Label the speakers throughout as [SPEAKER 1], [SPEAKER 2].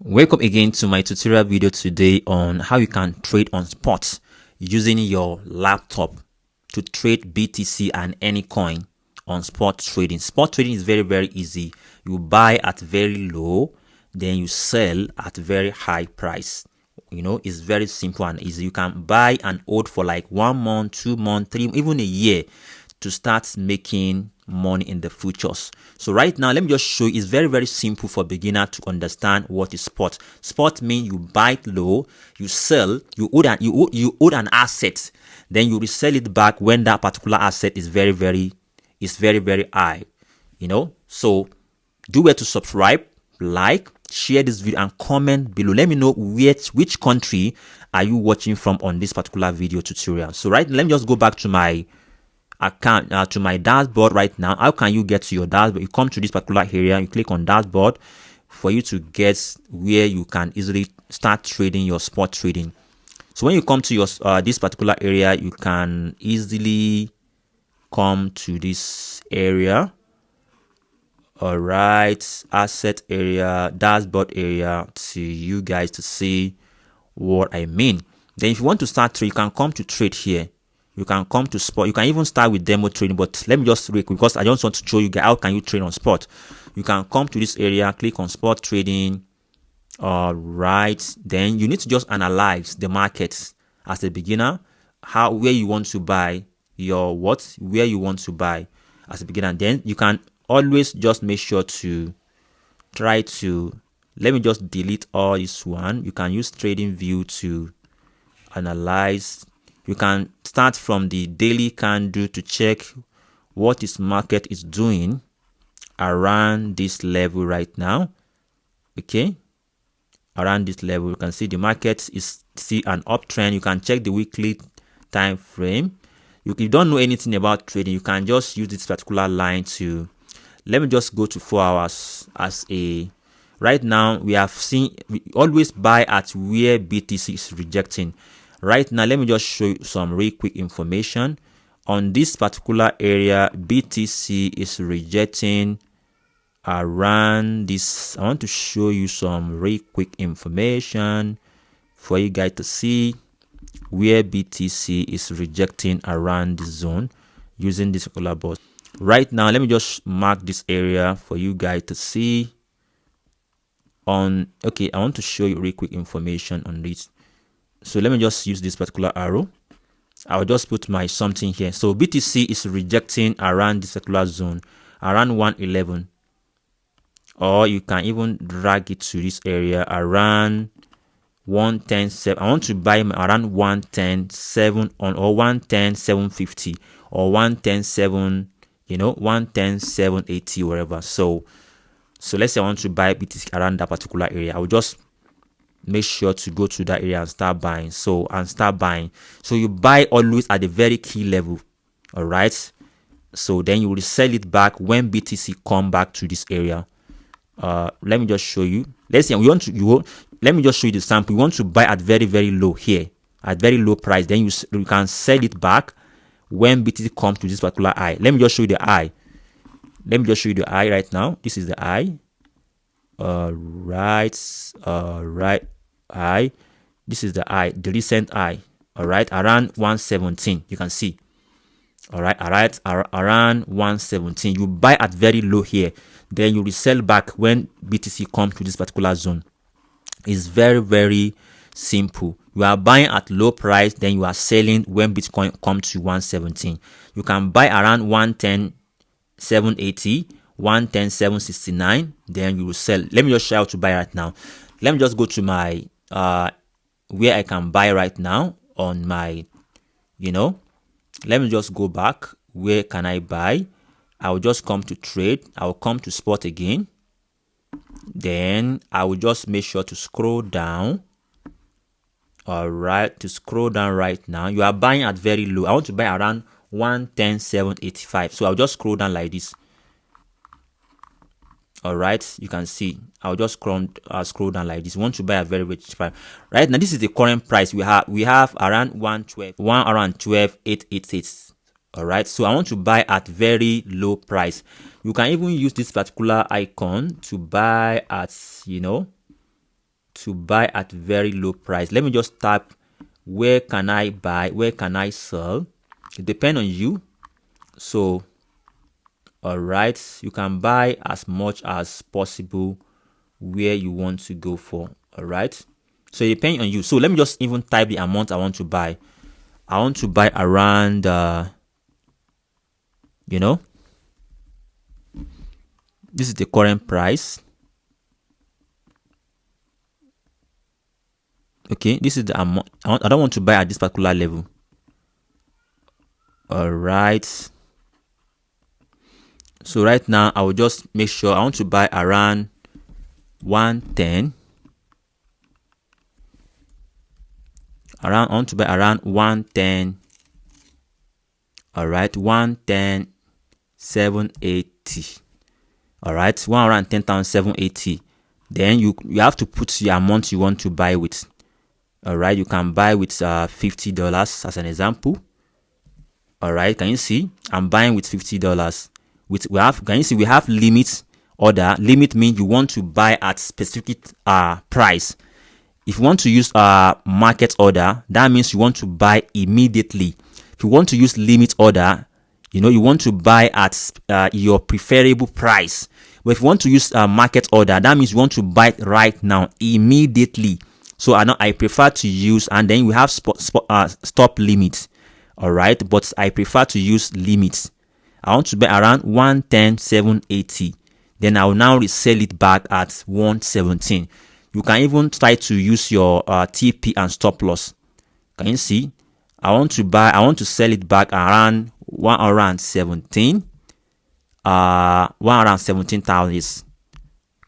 [SPEAKER 1] Welcome again to my tutorial video today on how you can trade on spot using your laptop to trade BTC and any coin on spot trading. Spot trading is very easy. You buy at very low, then you sell at very high price. You know, it's very simple and easy. You can buy and hold for like 1 month, 2 months, 3, even a year to start making money in the futures. So right now, let me just show you. It's very simple for beginner to understand what is spot. Spot means you buy it low, you sell, you hold an asset, then you resell it back when that particular asset is very high. You know, so do well to subscribe, like, share this video and comment below. Let me know which country are you watching from on this particular video tutorial. So right, let me just go back to my account, to my dashboard right now. How can you get to your dashboard? You come to this particular area, you click on dashboard for you to get where you can easily start trading your spot trading. So when you come to your this particular area, you can easily come to this area. All right, asset area, dashboard area, to you guys to see what I mean. Then if you want to start trade, you can come to trade here. You can come to spot. You can even start with demo trading, but let me just real quick because I just want to show you guys how can you trade on spot. You can come to this area, click on spot trading. All right, then you need to just analyze the markets as a beginner, where you want to buy your where you want to buy as a beginner. Then you can always just make sure to try to, let me just delete all this one. You can use trading view to analyze. You can start from the daily candle to check what this market is doing around this level right now. Okay, around this level, you can see the market is see an uptrend. You can check the weekly time frame. If you don't know anything about trading, you can just use this particular line to, let me just go to 4 hours as a, right now we always buy at where BTC is rejecting. Right now, let me just show you some real quick information. On this particular area, BTC is rejecting around this. I want to show you some real quick information for you guys to see where BTC is rejecting around this zone using this particular box. Right now, let me just mark this area for you guys to see. Okay, I want to show you real quick information on this. So let me just use this particular arrow. I'll just put my something here. So BTC is rejecting around this particular zone, around 111. Or you can even drag it to this area around 110.7. I want to buy around 110.7 on, or 110.750 or 110.7, you know, 110.780, wherever. So let's say I want to buy BTC around that particular area. I will just make sure to go to that area and start buying. So you buy always at a very key level. All right, so then you will sell it back when BTC come back to this area. Let me just show you. Let's say let me just show you the sample. You want to buy at very low here, at very low price, then you can sell it back when BTC comes to this particular high. Let me just show you the high. Let me just show you the high right now. This is the high. Right, high. This is the high, the recent high. All right, around 117. You can see. All right, around 117. You buy at very low here, then you resell back when BTC comes to this particular zone. It's very simple. You are buying at low price, then you are selling when Bitcoin comes to 117. You can buy around 110.780. 110.769, then you will sell. Let me just show you how to buy right now. Let me just go to my where I can buy right now on my, you know, let me just go back. Where can I buy? I will just come to trade. I will come to spot again. Then I will just make sure to scroll down. All right, to scroll down right now. You are buying at very low. I want to buy around 110.785. So I'll just scroll down like this. All right, you can see I'll just scroll down like this. You want to buy a very cheap price. Right now, this is the current price we have around 112.888. All right, so I want to buy at very low price. You can even use this particular icon to buy at, you know, to buy at very low price. Let me just type where can I buy, where can I sell. It depends on you. So all right, you can buy as much as possible where you want to go for. All right, so it depends on you. So let me just even type the amount I want to buy. I want to buy around you know, this is the current price. Okay, this is the amount. I don't want to buy at this particular level. All right, so right now I will just make sure I want to buy around 110. I want to buy around 110. All right, 110 780. All right, 110,780. Then you have to put the amount you want to buy with. All right, you can buy with $50 as an example. All right, can you see I'm buying with $50? Can you see we have limit order. Limit means you want to buy at specific price. If you want to use market order, that means you want to buy immediately. If you want to use limit order, you want to buy at your preferable price. But if you want to use market order, that means you want to buy right now, immediately. So I prefer to use, and then we have stop limit. All right, but I prefer to use limits. I want to buy around 110,780. Then I will now resell it back at 117. You can even try to use your TP and stop loss. Can you see? I want to sell it back around 117. 117,000.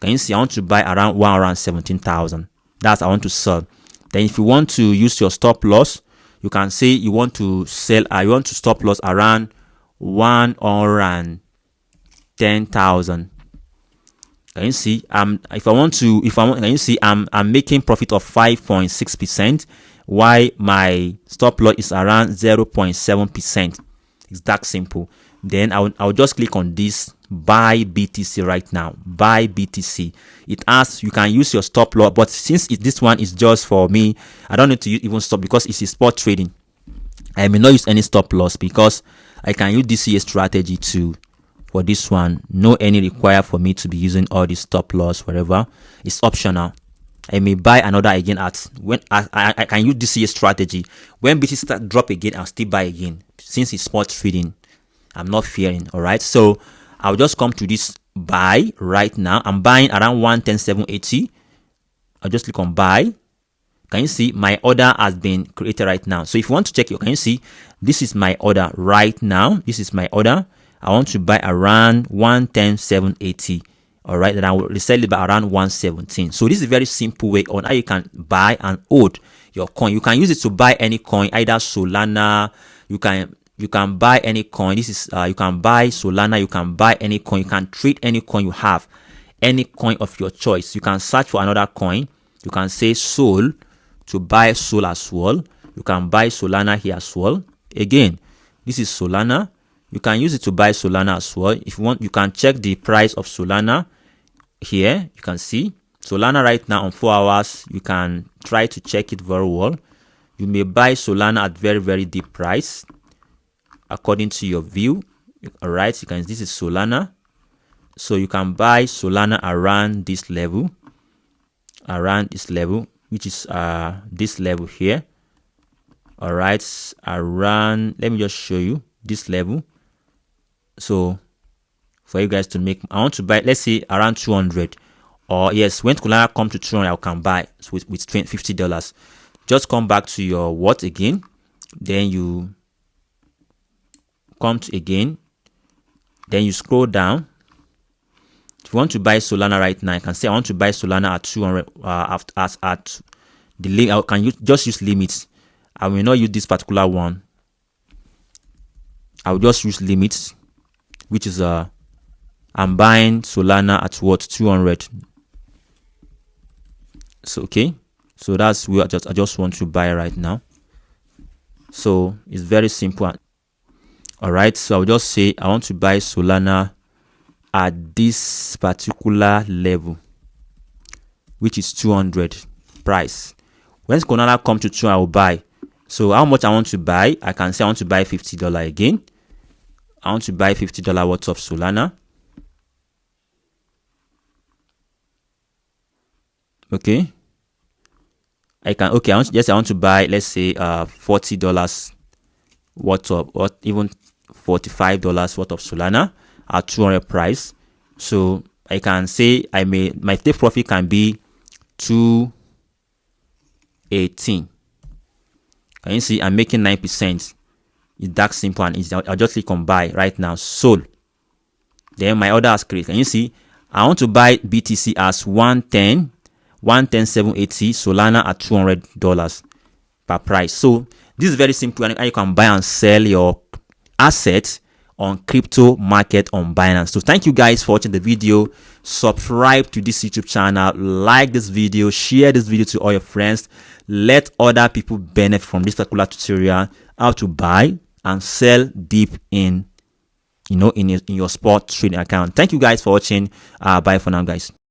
[SPEAKER 1] Can you see? I want to buy around 117,000. That's I want to sell. Then if you want to use your stop loss, you can say you want to sell. You want to stop loss around 110,000. Can you see? Can you see? I'm making profit of 5.6%, while my stop loss is around 0.7%. It's that simple. Then I'll just click on this buy BTC right now. Buy BTC. It asks you can use your stop loss, but since this one is just for me, I don't need to even stop because it's a spot trading. I may not use any stop loss because I can use DCA strategy too. For this one, no any require for me to be using all this stop loss, whatever. It's optional. I may buy another again at when I can use DCA strategy. When BTC start drop again, I'll still buy again. Since it's spot trading, I'm not fearing. All right, so I'll just come to this buy right now. I'm buying around 110,780. I'll just click on buy. Can you see my order has been created right now? So if you want to check it, can you see this is my order right now? This is my order. I want to buy around 110,780. All right, then I will resell it by around 117. So this is a very simple way on how you can buy and hold your coin. You can use it to buy any coin, either Solana. You can buy any coin. This is you can buy Solana. You can buy any coin. You can trade any coin you have, any coin of your choice. You can search for another coin. You can say Sol to buy Sol as well. You can buy Solana here as well. Again, this is Solana. You can use it to buy Solana as well. If you want, you can check the price of Solana here. You can see Solana right now on 4 hours. You can try to check it very well. You may buy Solana at very, very deep price according to your view. All right, this is Solana. So you can buy Solana around this level, which is this level here. All right, around, let me just show you this level. So for you guys to make, I want to buy, let's say around 200, or yes, when Solana come to 200, I can buy with $50. Just come back to your what again, then you come to again, then you scroll down. If you want to buy Solana right now, I can say I want to buy Solana at 200 at the limit. I can just use limits. I will not use this particular one. I will just use limits, which is I'm buying Solana at what, 200. So okay, so that's where I just want to buy right now. So it's very simple. All right, so I'll just say I want to buy Solana at this particular level, which is 200. price. When Solana come to 2, I will buy. So how much I want to buy? I can say I want to buy $50 again. I want to buy $50 worth of Solana. Okay. I want to buy, let's say $40 worth of, or even $45 worth of Solana at 200 price. So I can say my take profit can be 218. Can you see I'm making 9%? It's that simple and easy. I'll just click on buy right now. Sold. Then my order has created. Can you see? I want to buy BTC as 110,780, Solana at $200 per price. So this is very simple, and you can buy and sell your assets on crypto market on Binance. So thank you guys for watching the video. Subscribe to this YouTube channel, like this video, share this video to all your friends. Let other people benefit from this particular tutorial, how to buy and sell deep in your spot trading account. Thank you guys for watching. Bye for now, guys.